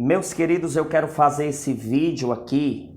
Meus queridos, eu quero fazer esse vídeo aqui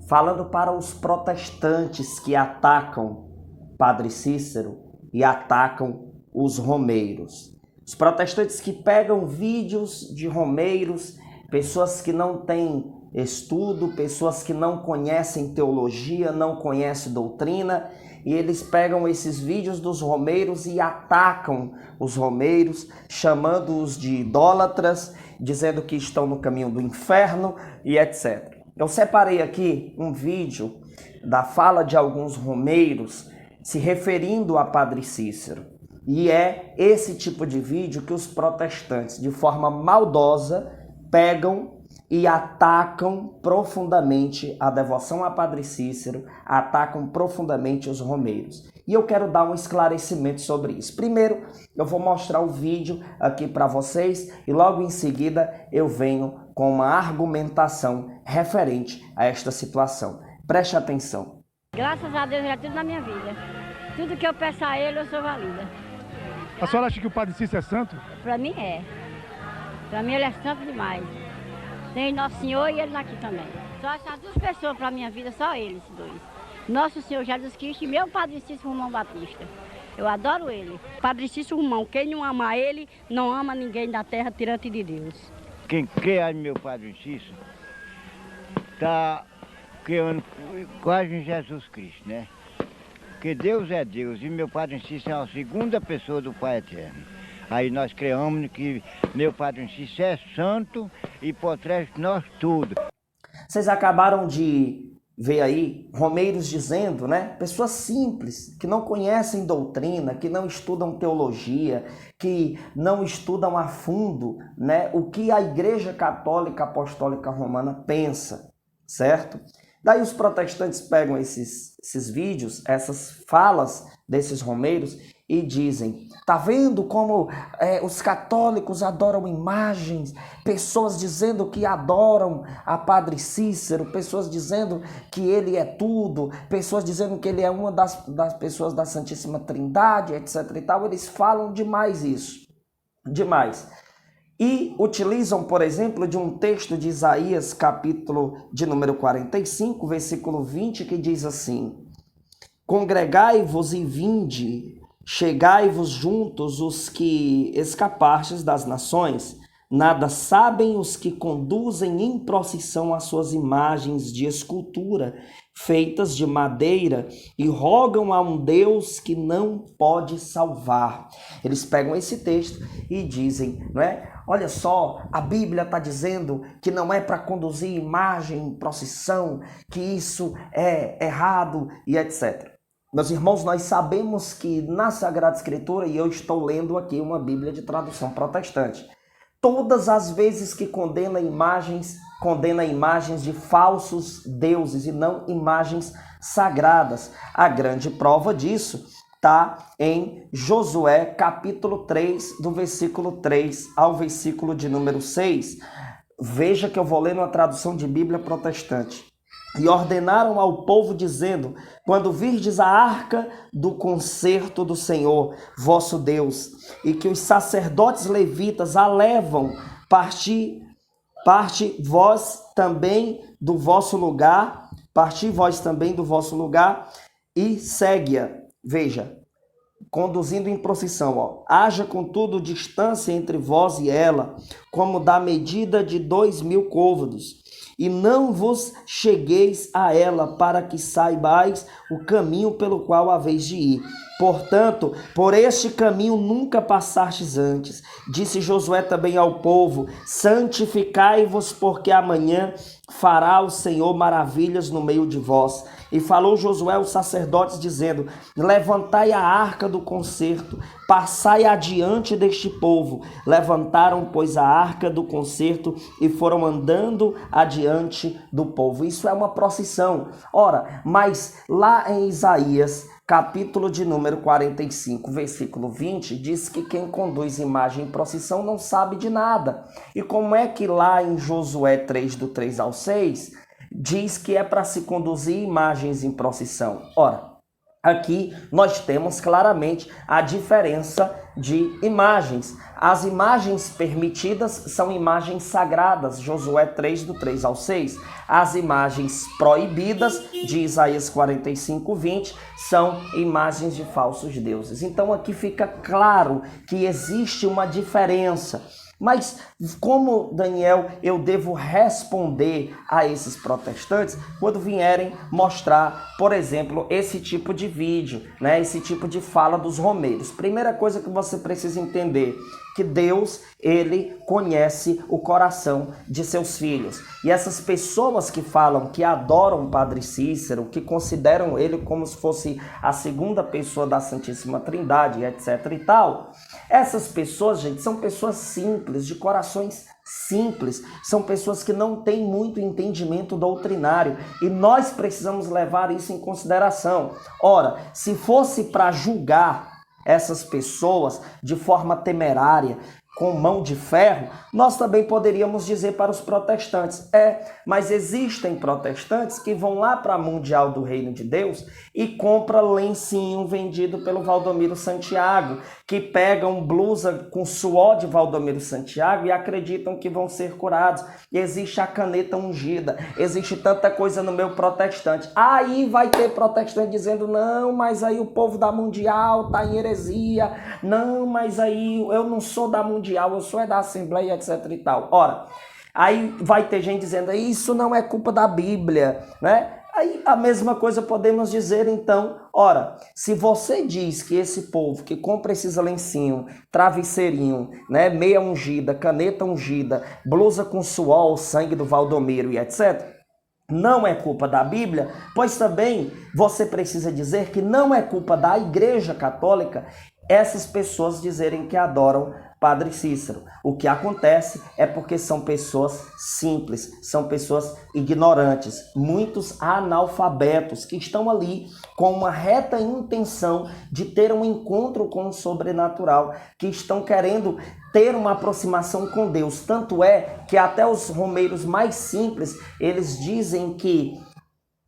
falando para os protestantes que atacam Padre Cícero e atacam os romeiros. Os protestantes que pegam vídeos de romeiros, pessoas que não têm estudo, pessoas que não conhecem teologia, não conhecem doutrina, e eles pegam esses vídeos dos romeiros e atacam os romeiros, chamando-os de idólatras, dizendo que estão no caminho do inferno e etc. Eu separei aqui um vídeo da fala de alguns romeiros se referindo a Padre Cícero. E é esse tipo de vídeo que os protestantes, de forma maldosa, pegam e atacam profundamente a devoção a Padre Cícero, atacam profundamente os romeiros. E eu quero dar um esclarecimento sobre isso. Primeiro, eu vou mostrar o vídeo aqui para vocês e logo em seguida eu venho com uma argumentação referente a esta situação. Preste atenção. Graças a Deus, é tudo na minha vida. Tudo que eu peço a Ele, eu sou valida. A senhora acha que o Padre Cícero é santo? Para mim é. Para mim ele é santo demais. Tem Nosso Senhor e ele aqui também. Só essas duas pessoas para a minha vida, só eles dois. Nosso Senhor Jesus Cristo e meu Padre Cícero Romão Batista. Eu adoro ele. Padre Cícero Romão, quem não ama ele, não ama ninguém da terra tirante de Deus. Quem crê no meu Padre Cícero está criando quase em Jesus Cristo, né? Porque Deus é Deus e meu Padre Cícero é a segunda pessoa do Pai Eterno. Aí nós creamos que meu Padre Cícero é santo e protege nós tudo. Vocês acabaram de ver aí romeiros dizendo, né? Pessoas simples, que não conhecem doutrina, que não estudam teologia, que não estudam a fundo, né? O que a Igreja Católica Apostólica Romana pensa, certo? Daí os protestantes pegam esses vídeos, essas falas desses romeiros e dizem, tá vendo como os católicos adoram imagens, pessoas dizendo que adoram a Padre Cícero, pessoas dizendo que ele é tudo, pessoas dizendo que ele é uma das pessoas da Santíssima Trindade, etc e tal. Eles falam demais isso, demais. E utilizam, por exemplo, de um texto de Isaías, capítulo de número 45, versículo 20, que diz assim, congregai-vos e vinde, chegai-vos juntos os que escapastes das nações, nada sabem os que conduzem em procissão as suas imagens de escultura, feitas de madeira, e rogam a um Deus que não pode salvar. Eles pegam esse texto e dizem, não é? Olha só, a Bíblia está dizendo que não é para conduzir imagem em procissão, que isso é errado e etc. Meus irmãos, nós sabemos que na Sagrada Escritura, e eu estou lendo aqui uma Bíblia de tradução protestante, todas as vezes que condena imagens de falsos deuses e não imagens sagradas. A grande prova disso está em Josué capítulo 3, do versículo 3 ao versículo de número 6. Veja que eu vou ler numa tradução de Bíblia protestante. E ordenaram ao povo, dizendo, quando virdes a arca do concerto do Senhor, vosso Deus, e que os sacerdotes levitas a levam, parti vós também do vosso lugar, e segue-a. Veja, conduzindo em procissão, ó. Haja, contudo, distância entre vós e ela, como da medida de 2.000 côvados, e não vos chegueis a ela, para que saibais o caminho pelo qual haveis de ir. Portanto, por este caminho nunca passastes antes. Disse Josué também ao povo, santificai-vos, porque amanhã fará o Senhor maravilhas no meio de vós. E falou Josué aos sacerdotes, dizendo, levantai a arca do concerto, passai adiante deste povo. Levantaram, pois, a arca do concerto e foram andando adiante do povo. Isso é uma procissão. Ora, mas lá em Isaías, capítulo de número 45, versículo 20, diz que quem conduz imagem em procissão não sabe de nada. E como é que lá em Josué 3, do 3 ao 6, diz que é para se conduzir imagens em procissão? Ora, Aqui nós temos claramente a diferença de imagens. As imagens permitidas são imagens sagradas, Josué 3, do 3 ao 6. As imagens proibidas, de Isaías 45, 20, são imagens de falsos deuses. Então aqui fica claro que existe uma diferença. Mas como, Daniel, eu devo responder a esses protestantes quando vierem mostrar, por exemplo, esse tipo de vídeo, né? Esse tipo de fala dos romeiros? Primeira coisa que você precisa entender, que Deus, ele conhece o coração de seus filhos. E essas pessoas que falam, que adoram o Padre Cícero, que consideram ele como se fosse a segunda pessoa da Santíssima Trindade, etc e tal, essas pessoas, gente, são pessoas simples, de corações simples, são pessoas que não têm muito entendimento doutrinário e nós precisamos levar isso em consideração. Ora, se fosse para julgar essas pessoas de forma temerária, com mão de ferro, nós também poderíamos dizer para os protestantes, mas existem protestantes que vão lá para a Mundial do Reino de Deus e compram lencinho vendido pelo Valdomiro Santiago, que pegam blusa com suor de Valdomiro Santiago e acreditam que vão ser curados. Existe a caneta ungida, existe tanta coisa no meio protestante. Aí vai ter protestante dizendo, não, mas aí o povo da Mundial está em heresia, não, mas aí eu não sou da Mundial, eu sou da Assembleia, etc e tal. Ora, aí vai ter gente dizendo, isso não é culpa da Bíblia, né? Aí a mesma coisa podemos dizer então, ora, se você diz que esse povo que compra esses lencinhos, travesseirinho, né, meia ungida, caneta ungida, blusa com suor, sangue do Valdomiro e etc., não é culpa da Bíblia, pois também você precisa dizer que não é culpa da Igreja Católica essas pessoas dizerem que adoram Padre Cícero. O que acontece é porque são pessoas simples, são pessoas ignorantes, muitos analfabetos que estão ali com uma reta intenção de ter um encontro com o sobrenatural, que estão querendo ter uma aproximação com Deus. Tanto é que até os romeiros mais simples, eles dizem que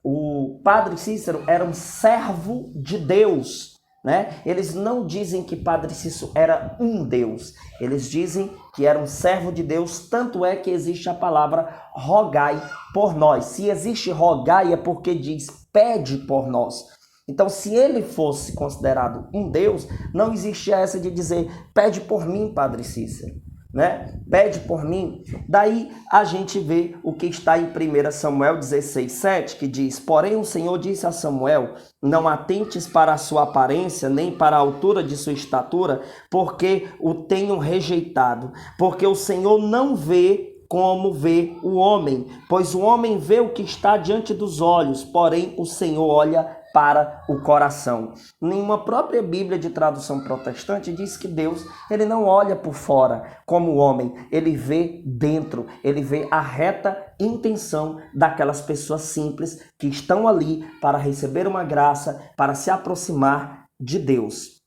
o Padre Cícero era um servo de Deus, né? Eles não dizem que Padre Cícero era um Deus, eles dizem que era um servo de Deus, tanto é que existe a palavra rogai por nós. Se existe rogai é porque diz pede por nós. Então, se ele fosse considerado um Deus, não existia essa de dizer pede por mim, Padre Cícero, né? Pede por mim. Daí a gente vê o que está em 1 Samuel 16:7, que diz, porém o Senhor disse a Samuel, não atentes para a sua aparência, nem para a altura de sua estatura, porque o tenho rejeitado. Porque o Senhor não vê como vê o homem, pois o homem vê o que está diante dos olhos, porém o Senhor olha para o coração. Nenhuma própria Bíblia de tradução protestante diz que Deus, ele não olha por fora como o homem, ele vê dentro, ele vê a reta intenção daquelas pessoas simples que estão ali para receber uma graça, para se aproximar de Deus.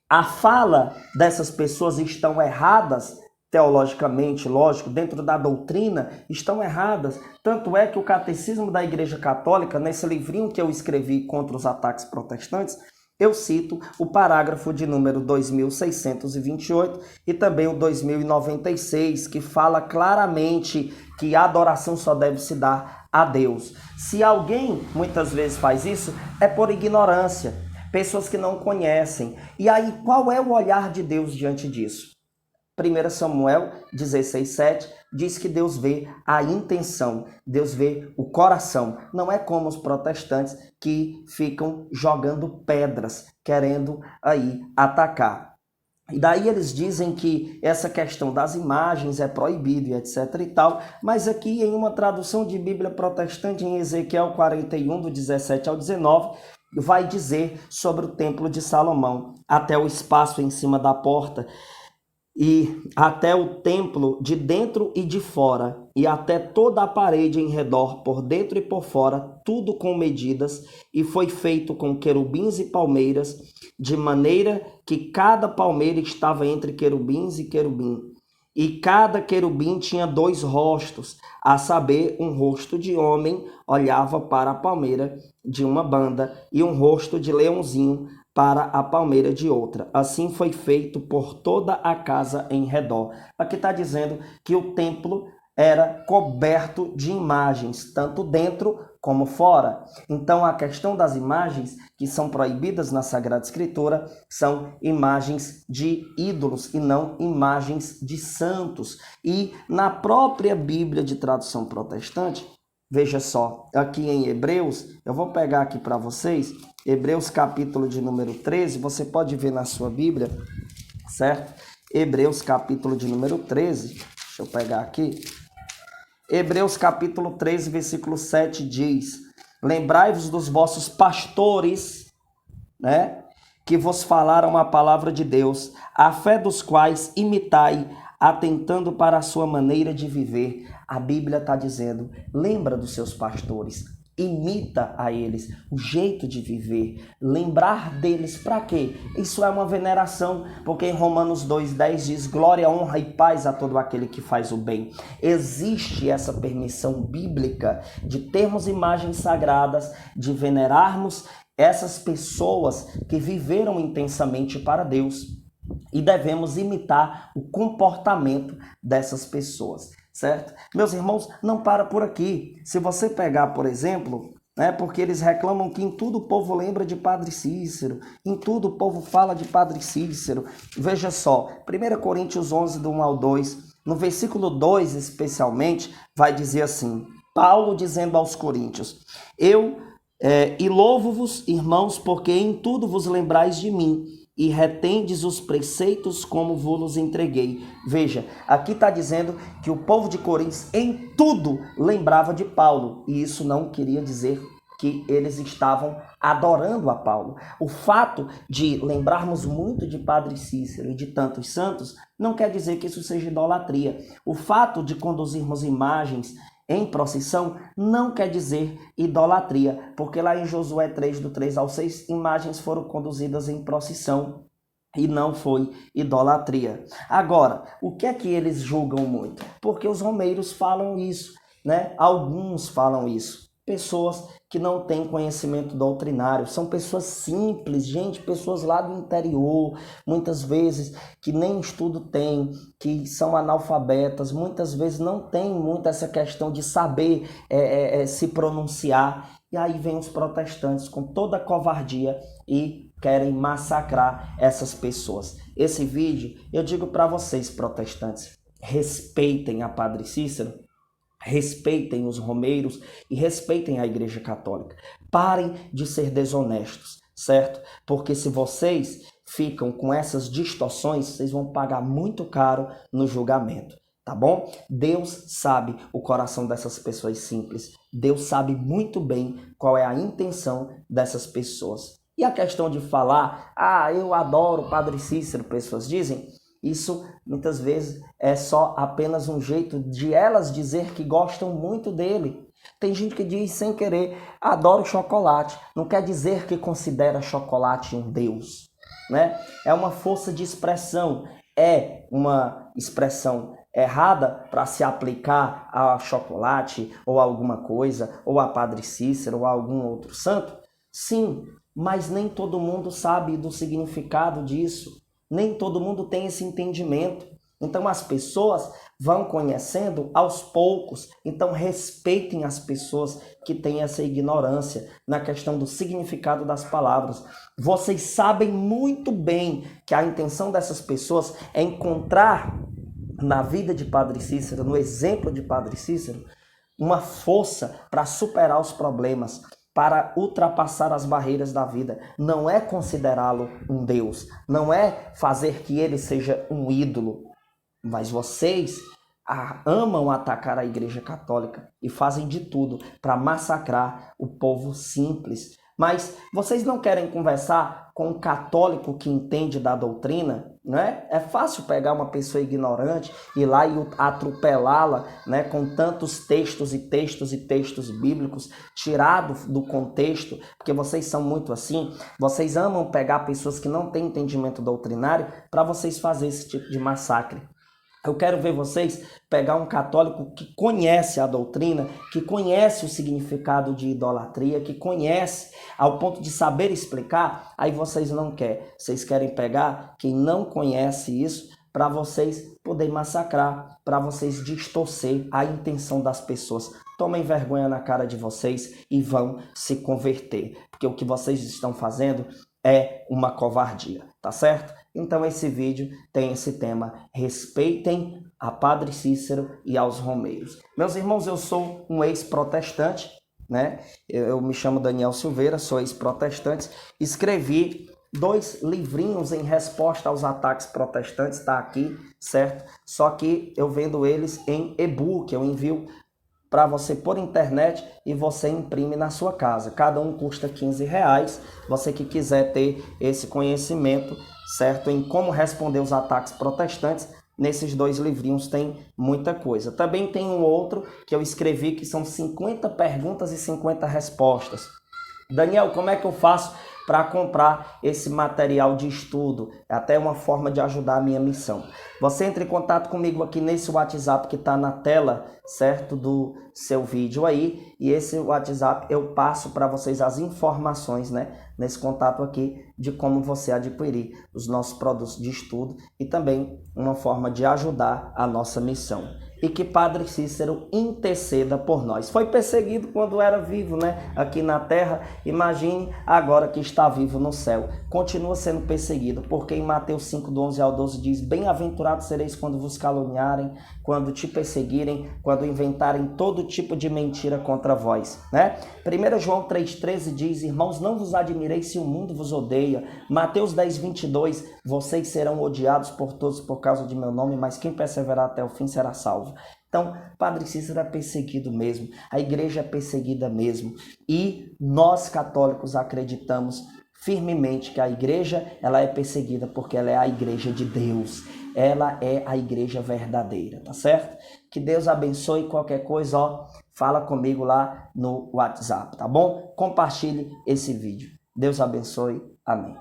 A fala dessas pessoas estão erradas teologicamente, lógico, dentro da doutrina, estão erradas. Tanto é que o Catecismo da Igreja Católica, nesse livrinho que eu escrevi contra os ataques protestantes, eu cito o parágrafo de número 2628 e também o 2096, que fala claramente que a adoração só deve se dar a Deus. Se alguém muitas vezes faz isso, é por ignorância, pessoas que não conhecem. E aí, qual é o olhar de Deus diante disso? 1 Samuel 16:7 diz que Deus vê a intenção, Deus vê o coração. Não é como os protestantes que ficam jogando pedras, querendo aí atacar. E daí eles dizem que essa questão das imagens é proibido e etc e tal, mas aqui em uma tradução de Bíblia protestante, em Ezequiel 41, do 17 ao 19, vai dizer sobre o templo de Salomão, até o espaço em cima da porta, e até o templo de dentro e de fora, e até toda a parede em redor, por dentro e por fora, tudo com medidas, e foi feito com querubins e palmeiras, de maneira que cada palmeira estava entre querubins e querubim. E cada querubim tinha 2 rostos, a saber, um rosto de homem olhava para a palmeira de uma banda e um rosto de leãozinho para a palmeira de outra. Assim foi feito por toda a casa em redor. Aqui está dizendo que o templo era coberto de imagens, tanto dentro como fora. Então, a questão das imagens que são proibidas na Sagrada Escritura são imagens de ídolos e não imagens de santos. E na própria Bíblia de tradução protestante, veja só, aqui em Hebreus, eu vou pegar aqui para vocês, Hebreus capítulo de número 13, você pode ver na sua Bíblia, certo? Hebreus capítulo de número 13, deixa eu pegar aqui. Hebreus capítulo 13, versículo 7 diz: lembrai-vos dos vossos pastores, né, que vos falaram a palavra de Deus, a fé dos quais imitai, atentando para a sua maneira de viver. A Bíblia está dizendo, lembra dos seus pastores, imita a eles o jeito de viver, lembrar deles para quê? Isso é uma veneração, porque em Romanos 2,10 diz, glória, honra e paz a todo aquele que faz o bem. Existe essa permissão bíblica de termos imagens sagradas, de venerarmos essas pessoas que viveram intensamente para Deus e devemos imitar o comportamento dessas pessoas. Certo? Meus irmãos, não para por aqui. Se você pegar, por exemplo, né, porque eles reclamam que em tudo o povo lembra de Padre Cícero, em tudo o povo fala de Padre Cícero. Veja só, 1 Coríntios 11, do 1 ao 2, no versículo 2 especialmente, vai dizer assim, Paulo dizendo aos coríntios, e louvo-vos, irmãos, porque em tudo vos lembrais de mim, e retendes os preceitos como vos entreguei. Veja, aqui está dizendo que o povo de Coríntios em tudo lembrava de Paulo. E isso não queria dizer que eles estavam adorando a Paulo. O fato de lembrarmos muito de Padre Cícero e de tantos santos não quer dizer que isso seja idolatria. O fato de conduzirmos imagens em procissão não quer dizer idolatria, porque lá em Josué 3, do 3 ao 6, imagens foram conduzidas em procissão e não foi idolatria. Agora, o que é que eles julgam muito? Porque os romeiros falam isso, né? Alguns falam isso. Pessoas que não têm conhecimento doutrinário, são pessoas simples, gente, pessoas lá do interior, muitas vezes que nem estudo têm, que são analfabetas, muitas vezes não tem muito essa questão de saber se pronunciar. E aí vem os protestantes com toda a covardia e querem massacrar essas pessoas. Esse vídeo, eu digo para vocês, protestantes, respeitem a Padre Cícero, respeitem os romeiros e respeitem a Igreja Católica. Parem de ser desonestos, certo? Porque se vocês ficam com essas distorções, vocês vão pagar muito caro no julgamento, tá bom? Deus sabe o coração dessas pessoas simples. Deus sabe muito bem qual é a intenção dessas pessoas. E a questão de falar, eu adoro o Padre Cícero, pessoas dizem, isso muitas vezes é só apenas um jeito de elas dizer que gostam muito dele. Tem gente que diz sem querer, adoro chocolate. Não quer dizer que considera chocolate um deus, né? É uma força de expressão. É uma expressão errada para se aplicar a chocolate ou a alguma coisa, ou a Padre Cícero ou a algum outro santo? Sim, mas nem todo mundo sabe do significado disso. Nem todo mundo tem esse entendimento. Então as pessoas vão conhecendo aos poucos. Então respeitem as pessoas que têm essa ignorância na questão do significado das palavras. Vocês sabem muito bem que a intenção dessas pessoas é encontrar na vida de Padre Cícero, no exemplo de Padre Cícero, uma força para superar os problemas, para ultrapassar as barreiras da vida. Não é considerá-lo um Deus, não é fazer que ele seja um ídolo, mas vocês amam atacar a Igreja Católica e fazem de tudo para massacrar o povo simples. Mas vocês não querem conversar com um católico que entende da doutrina, né? É fácil pegar uma pessoa ignorante, ir lá e atropelá-la, né? Com tantos textos e textos e textos bíblicos tirados do contexto, porque vocês são muito assim, vocês amam pegar pessoas que não têm entendimento doutrinário para vocês fazerem esse tipo de massacre. Eu quero ver vocês pegar um católico que conhece a doutrina, que conhece o significado de idolatria, que conhece ao ponto de saber explicar, aí vocês não querem. Vocês querem pegar quem não conhece isso para vocês poderem massacrar, para vocês distorcer a intenção das pessoas. Tomem vergonha na cara de vocês e vão se converter, porque o que vocês estão fazendo é uma covardia, tá certo? Então esse vídeo tem esse tema: respeitem a Padre Cícero e aos romeiros. Meus irmãos, eu sou um ex-protestante, né? Eu me chamo Daniel Silveira, sou ex-protestante, escrevi 2 livrinhos em resposta aos ataques protestantes, tá aqui, certo? Só que eu vendo eles em e-book, eu envio para você por internet e você imprime na sua casa. Cada um custa R$15. Você que quiser ter esse conhecimento, certo, em como responder os ataques protestantes, nesses 2 livrinhos tem muita coisa. Também tem um outro que eu escrevi que são 50 perguntas e 50 respostas. Daniel, como é que eu faço para comprar esse material de estudo? É até uma forma de ajudar a minha missão. Você entra em contato comigo aqui nesse WhatsApp que está na tela, certo, do seu vídeo aí, e esse WhatsApp eu passo para vocês as informações, né, nesse contato aqui, de como você adquirir os nossos produtos de estudo e também uma forma de ajudar a nossa missão. E que Padre Cícero interceda por nós. Foi perseguido quando era vivo, né? Aqui na terra. Imagine agora que está vivo no céu. Continua sendo perseguido, porque em Mateus 5, do 11 ao 12 diz: bem-aventurados sereis quando vos caluniarem, quando te perseguirem, quando inventarem todo tipo de mentira contra vós, né? 1 João 3,13 diz: irmãos, não vos admireis se o mundo vos odeia. Mateus 10:22, vocês serão odiados por todos por causa de meu nome, mas quem perseverar até o fim será salvo. Então, Padre Cícero é perseguido mesmo, a igreja é perseguida mesmo, e nós católicos acreditamos firmemente que a igreja ela é perseguida porque ela é a igreja de Deus, ela é a igreja verdadeira, tá certo? Que Deus abençoe. Qualquer coisa, ó, fala comigo lá no WhatsApp, tá bom? Compartilhe esse vídeo. Deus abençoe. Amém.